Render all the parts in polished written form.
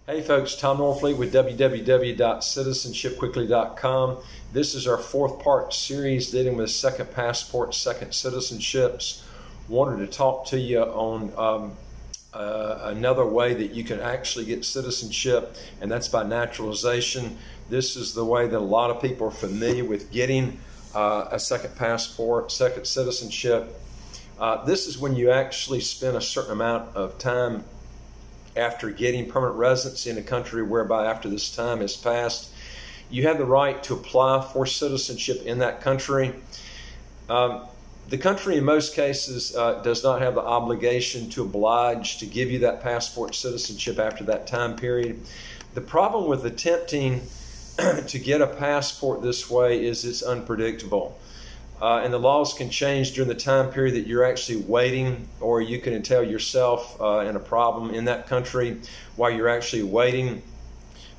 Hey folks, Tom Norfleet with www.citizenshipquickly.com. This is our fourth part series dealing with second passports, second citizenships. Wanted to talk to you on another way that you can actually get citizenship, and that's by naturalization. This is the way that a lot of people are familiar with getting a second passport, second citizenship. This is when you actually spend a certain amount of time after getting permanent residency in a country whereby after this time has passed, you have the right to apply for citizenship in that country. The country in most cases does not have the obligation to oblige to give you that passport citizenship after that time period. The problem with attempting to get a passport this way is it's unpredictable. And the laws can change during the time period that you're actually waiting, or you can entail yourself in a problem in that country while you're actually waiting.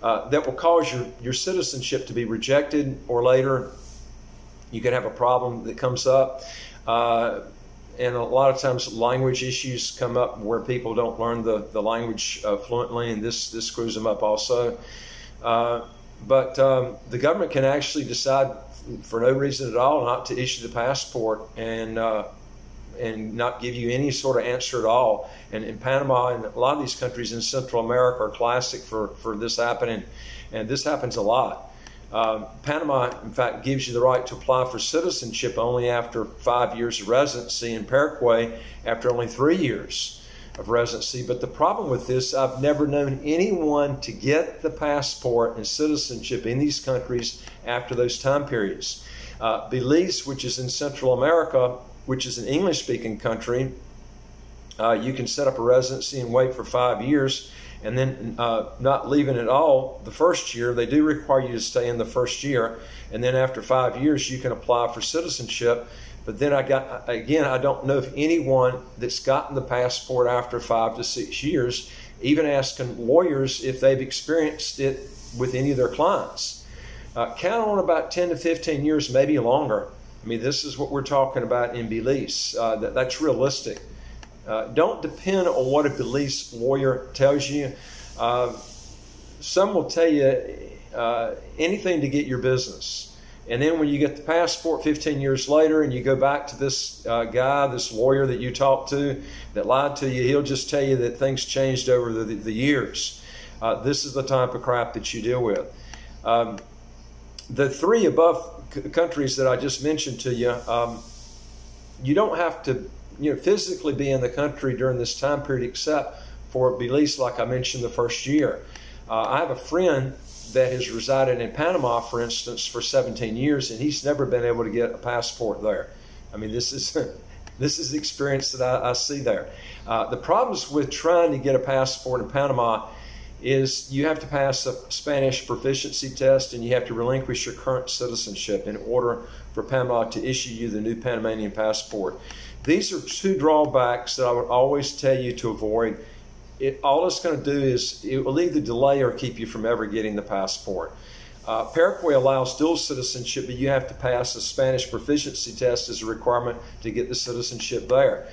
That will cause your citizenship to be rejected, or later you can have a problem that comes up. And a lot of times language issues come up where people don't learn the language fluently, and this screws them up also. But the government can actually decide for no reason at all not to issue the passport and not give you any sort of answer at all. And in Panama and a lot of these countries in Central America are classic for this happening, and this happens a lot. Panama, in fact, gives you the right to apply for citizenship only after 5 years of residency, and Paraguay after only 3 years of residency. But the problem with this, I've never known anyone to get the passport and citizenship in these countries after those time periods. Belize, which is in Central America, which is an English-speaking country, you can set up a residency and wait for 5 years and then not leaving at all the first year. They do require you to stay in the first year, and then after 5 years you can apply for citizenship. But then I don't know of anyone that's gotten the passport after 5 to 6 years, even asking lawyers if they've experienced it with any of their clients. Count on about 10 to 15 years, maybe longer. I mean, this is what we're talking about in Belize. That's realistic. Don't depend on what a Belize lawyer tells you. Some will tell you anything to get your business. And then when you get the passport 15 years later and you go back to this guy, this lawyer that you talked to that lied to you, he'll just tell you that things changed over the years. This is the type of crap that you deal with. The three above countries that I just mentioned to you, you don't have to physically be in the country during this time period except for Belize, like I mentioned, the first year. I have a friend that has resided in Panama, for instance, for 17 years, and he's never been able to get a passport there. I mean, this is the experience that I see there. The problems with trying to get a passport in Panama is you have to pass a Spanish proficiency test, and you have to relinquish your current citizenship in order for Panama to issue you the new Panamanian passport. These are two drawbacks that I would always tell you to avoid. All it's going to do is it will either delay or keep you from ever getting the passport. Paraguay allows dual citizenship, but you have to pass a Spanish proficiency test as a requirement to get the citizenship there.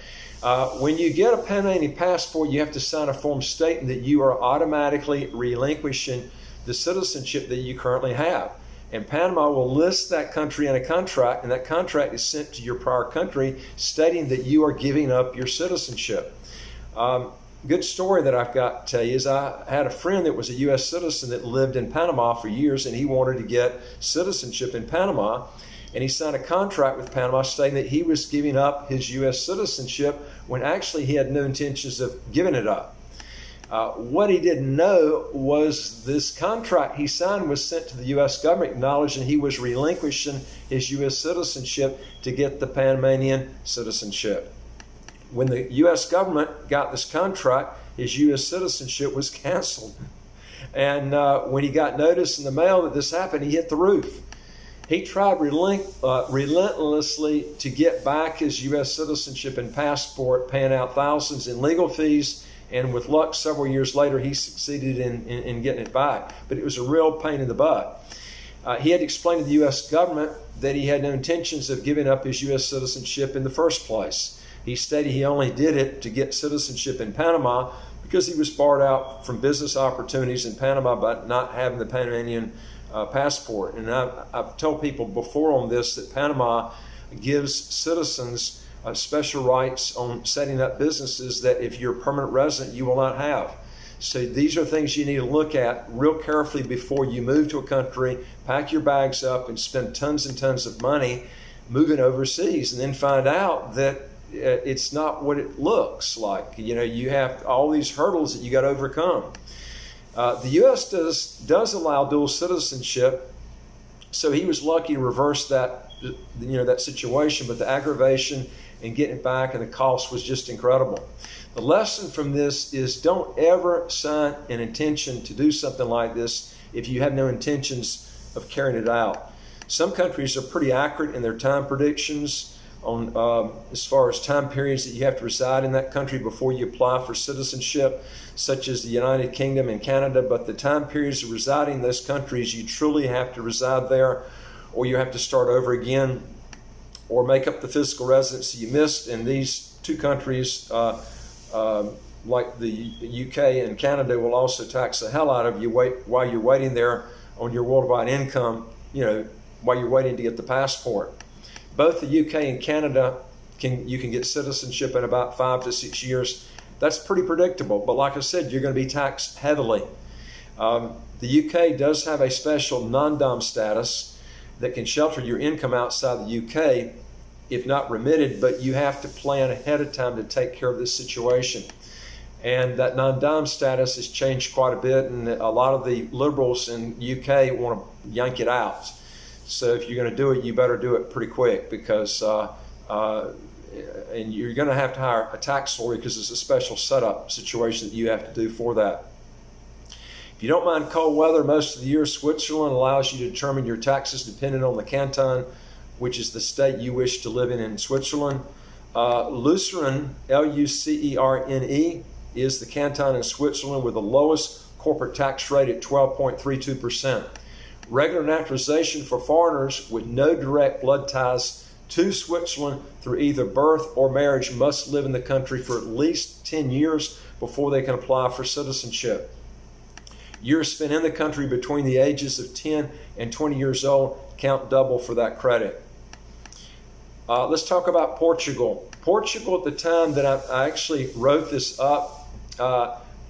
When you get a Panamanian passport, you have to sign a form stating that you are automatically relinquishing the citizenship that you currently have. And Panama will list that country in a contract, and that contract is sent to your prior country stating that you are giving up your citizenship. Good story that I've got to tell you is I had a friend that was a U.S. citizen that lived in Panama for years, and he wanted to get citizenship in Panama, and he signed a contract with Panama stating that he was giving up his U.S. citizenship when actually he had no intentions of giving it up. What he didn't know was this contract he signed was sent to the U.S. government acknowledging he was relinquishing his U.S. citizenship to get the Panamanian citizenship. When the U.S. government got this contract, his U.S. citizenship was canceled. And when he got notice in the mail that this happened, he hit the roof. He tried relentlessly to get back his U.S. citizenship and passport, paying out thousands in legal fees. And with luck, several years later, he succeeded in getting it back. But it was a real pain in the butt. He had explained to the U.S. government that he had no intentions of giving up his U.S. citizenship in the first place. He stated he only did it to get citizenship in Panama because he was barred out from business opportunities in Panama by not having the Panamanian passport. And I've told people before on this that Panama gives citizens special rights on setting up businesses that if you're a permanent resident, you will not have. So these are things you need to look at real carefully before you move to a country, pack your bags up and spend tons and tons of money moving overseas, and then find out that it's not what it looks like. You know, you have all these hurdles that you got to overcome. The U.S. does allow dual citizenship, so he was lucky to reverse that, that situation, but the aggravation and getting it back and the cost was just incredible. The lesson from this is don't ever sign an intention to do something like this if you have no intentions of carrying it out. Some countries are pretty accurate in their time predictions on as far as time periods that you have to reside in that country before you apply for citizenship, such as the United Kingdom and Canada. But the time periods of residing in those countries, you truly have to reside there, or you have to start over again, or make up the physical residency you missed. In these two countries, like the UK and Canada, will also tax the hell out of you while you're waiting there on your worldwide income, while you're waiting to get the passport. Both the UK and Canada, you can get citizenship in about 5 to 6 years. That's pretty predictable, but like I said, you're going to be taxed heavily. The UK does have a special non-dom status that can shelter your income outside the UK if not remitted, but you have to plan ahead of time to take care of this situation. And that non-dom status has changed quite a bit, and a lot of the liberals in the UK want to yank it out. So if you're going to do it, you better do it pretty quick, because and you're going to have to hire a tax lawyer because it's a special setup situation that you have to do for that. If you don't mind cold weather most of the year, Switzerland allows you to determine your taxes depending on the canton, which is the state you wish to live in Switzerland. Lucerne, L-U-C-E-R-N-E, is the canton in Switzerland with the lowest corporate tax rate at 12.32%. Regular naturalization for foreigners with no direct blood ties to Switzerland through either birth or marriage must live in the country for at least 10 years before they can apply for citizenship. Years spent in the country between the ages of 10 and 20 years old count double for that credit. Let's talk about Portugal. Portugal, at the time that I actually wrote this up,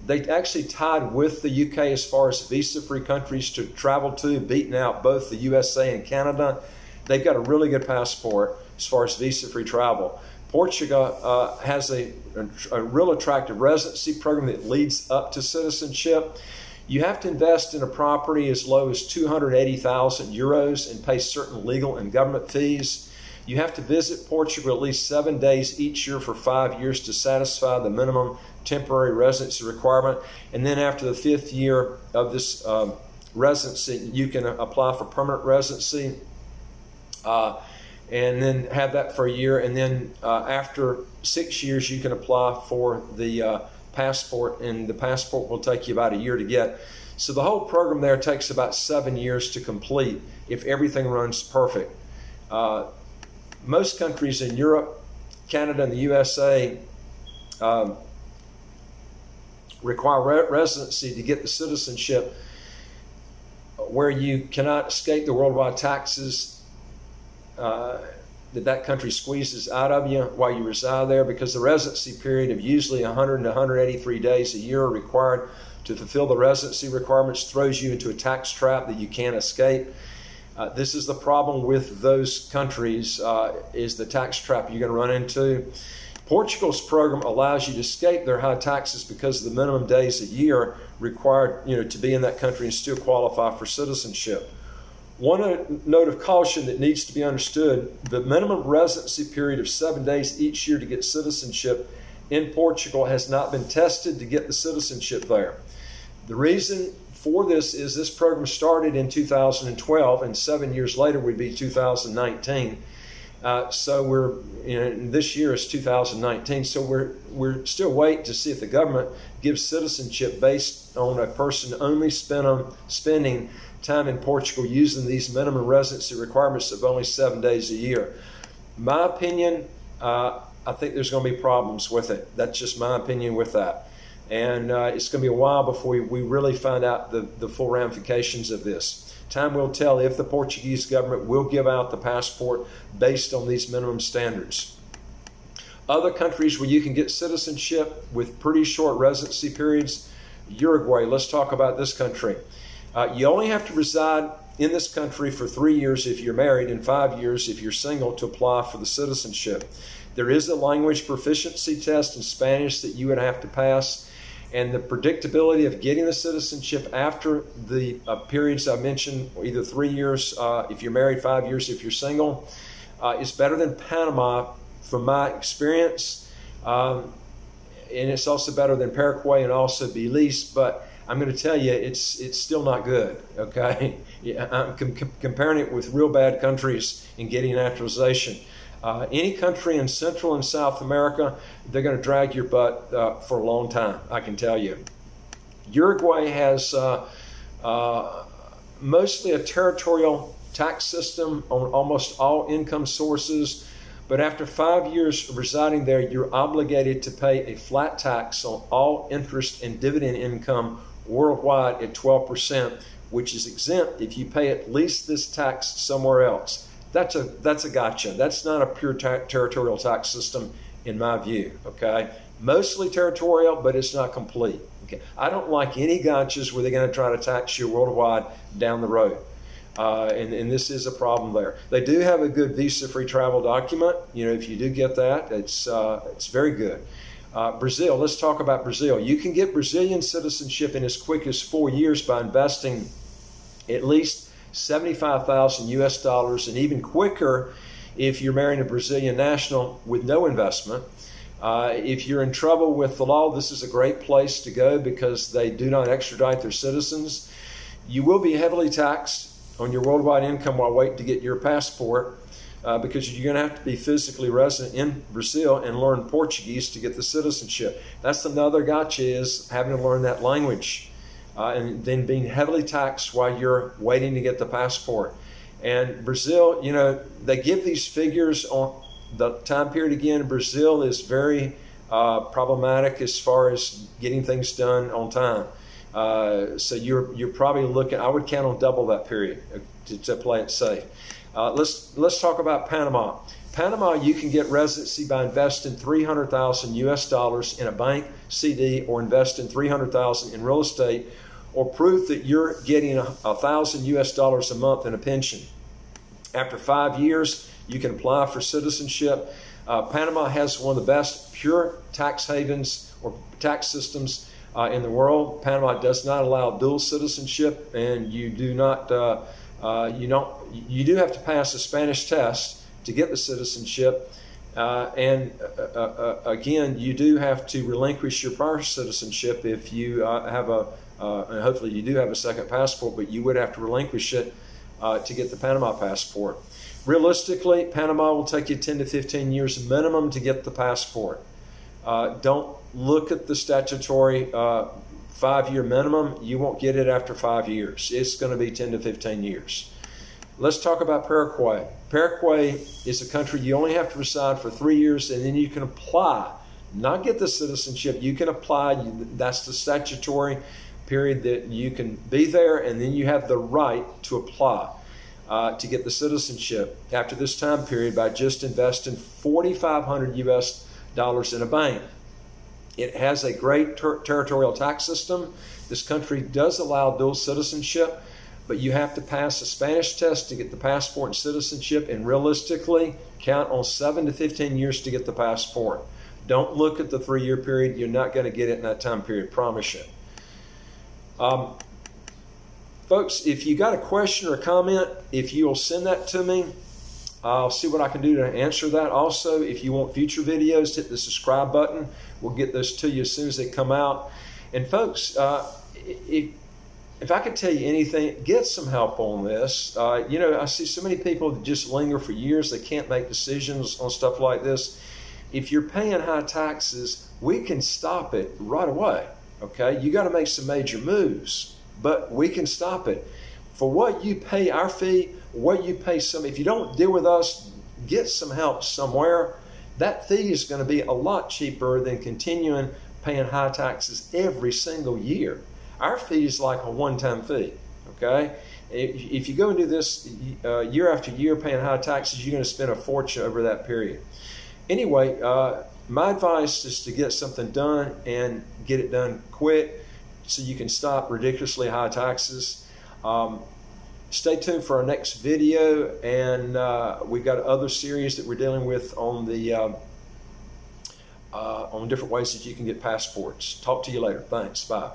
they actually tied with the UK as far as visa-free countries to travel to, beating out both the USA and Canada. They've got a really good passport as far as visa-free travel. Portugal has a real attractive residency program that leads up to citizenship. You have to invest in a property as low as 280,000 euros and pay certain legal and government fees. You have to visit Portugal at least 7 days each year for 5 years to satisfy the minimum temporary residency requirement. And then after the 5th year of this residency, you can apply for permanent residency and then have that for a year. And then after 6 years, you can apply for the passport, and the passport will take you about a year to get. So the whole program there takes about 7 years to complete if everything runs perfect. Most countries in Europe, Canada, and the USA require residency to get the citizenship, where you cannot escape the worldwide taxes that country squeezes out of you while you reside there, because the residency period of usually 100 to 183 days a year required to fulfill the residency requirements throws you into a tax trap that you can't escape. This is the problem with those countries, is the tax trap you're going to run into. Portugal's program allows you to escape their high taxes because of the minimum days a year required, to be in that country and still qualify for citizenship. One note of caution that needs to be understood: the minimum residency period of 7 days each year to get citizenship in Portugal has not been tested to get the citizenship there. The reason for this is this program started in 2012, and 7 years later would be 2019. So we're, this year is 2019. So we're still waiting to see if the government gives citizenship based on a person only spending time in Portugal using these minimum residency requirements of only 7 days a year. My opinion, I think there's going to be problems with it. That's just my opinion with that. And it's going to be a while before we really find out the full ramifications of this. Time will tell if the Portuguese government will give out the passport based on these minimum standards. Other countries where you can get citizenship with pretty short residency periods, Uruguay, let's talk about this country. You only have to reside in this country for 3 years if you're married and 5 years if you're single to apply for the citizenship. There is a language proficiency test in Spanish that you would have to pass, and the predictability of getting the citizenship after the periods I mentioned, either 3 years if you're married, 5 years if you're single, is better than Panama from my experience. And it's also better than Paraguay and also Belize, but I'm going to tell you, it's still not good, okay? Yeah, I'm comparing it with real bad countries in getting naturalization. Any country in Central and South America, they're going to drag your butt for a long time, I can tell you. Uruguay has mostly a territorial tax system on almost all income sources, but after 5 years residing there, you're obligated to pay a flat tax on all interest and dividend income worldwide at 12%, which is exempt if you pay at least this tax somewhere else. That's a gotcha. That's not a pure territorial tax system in my view, okay? Mostly territorial, but it's not complete. Okay? I don't like any gotchas where they're going to try to tax you worldwide down the road. And this is a problem there. They do have a good visa-free travel document. You know, if you do get that, it's very good. Brazil, let's talk about Brazil. You can get Brazilian citizenship in as quick as 4 years by investing at least $75,000 US, and even quicker if you're marrying a Brazilian national with no investment. If you're in trouble with the law, this is a great place to go because they do not extradite their citizens. You will be heavily taxed on your worldwide income while waiting to get your passport because you're going to have to be physically resident in Brazil and learn Portuguese to get the citizenship. That's another gotcha, is having to learn that language. And then being heavily taxed while you're waiting to get the passport. And Brazil, you know, they give these figures on the time period again. Brazil is very problematic as far as getting things done on time. So you're probably looking, I would count on double that period to play it safe. Let's talk about Panama. Panama, you can get residency by investing $300,000 US in a bank CD, or investing $300,000 in real estate, or proof that you're getting $1,000 US a month in a pension. After 5 years, you can apply for citizenship. Panama has one of the best pure tax havens or tax systems in the world. Panama does not allow dual citizenship, and you do not you do have to pass a Spanish test to get the citizenship, and again, you do have to relinquish your prior citizenship if you have and hopefully you do have a second passport, but you would have to relinquish it to get the Panama passport. Realistically, Panama will take you 10 to 15 years minimum to get the passport. Don't look at the statutory 5-year minimum. You won't get it after 5 years. It's going to be 10 to 15 years. Let's talk about Paraguay. Paraguay is a country you only have to reside for 3 years, and then you can apply, not get the citizenship. You can apply. That's the statutory period that you can be there, and then you have the right to apply to get the citizenship after this time period by just investing $4,500 US in a bank. It has a great territorial tax system. This country does allow dual citizenship, but you have to pass a Spanish test to get the passport and citizenship, and realistically count on 7 to 15 years to get the passport. Don't look at the 3-year period. You're not going to get it in that time period, promise you. Folks, if you got a question or a comment, if you'll send that to me, I'll see what I can do to answer that. Also, if you want future videos, hit the subscribe button. We'll get those to you as soon as they come out. And folks, if I could tell you anything, get some help on this. You know, I see so many people that just linger for years. They can't make decisions on stuff like this. If you're paying high taxes, we can stop it right away. Okay, you got to make some major moves, but we can stop it. For what you pay our fee, what you pay if you don't deal with us, get some help somewhere. That fee is going to be a lot cheaper than continuing paying high taxes every single year. Our fee is like a one-time fee, okay? If you go and do this year after year paying high taxes, you're going to spend a fortune over that period. Anyway, my advice is to get something done and get it done quick so you can stop ridiculously high taxes. Stay tuned for our next video, and we've got other series that we're dealing with on the on different ways that you can get passports. Talk to you later. Thanks. Bye.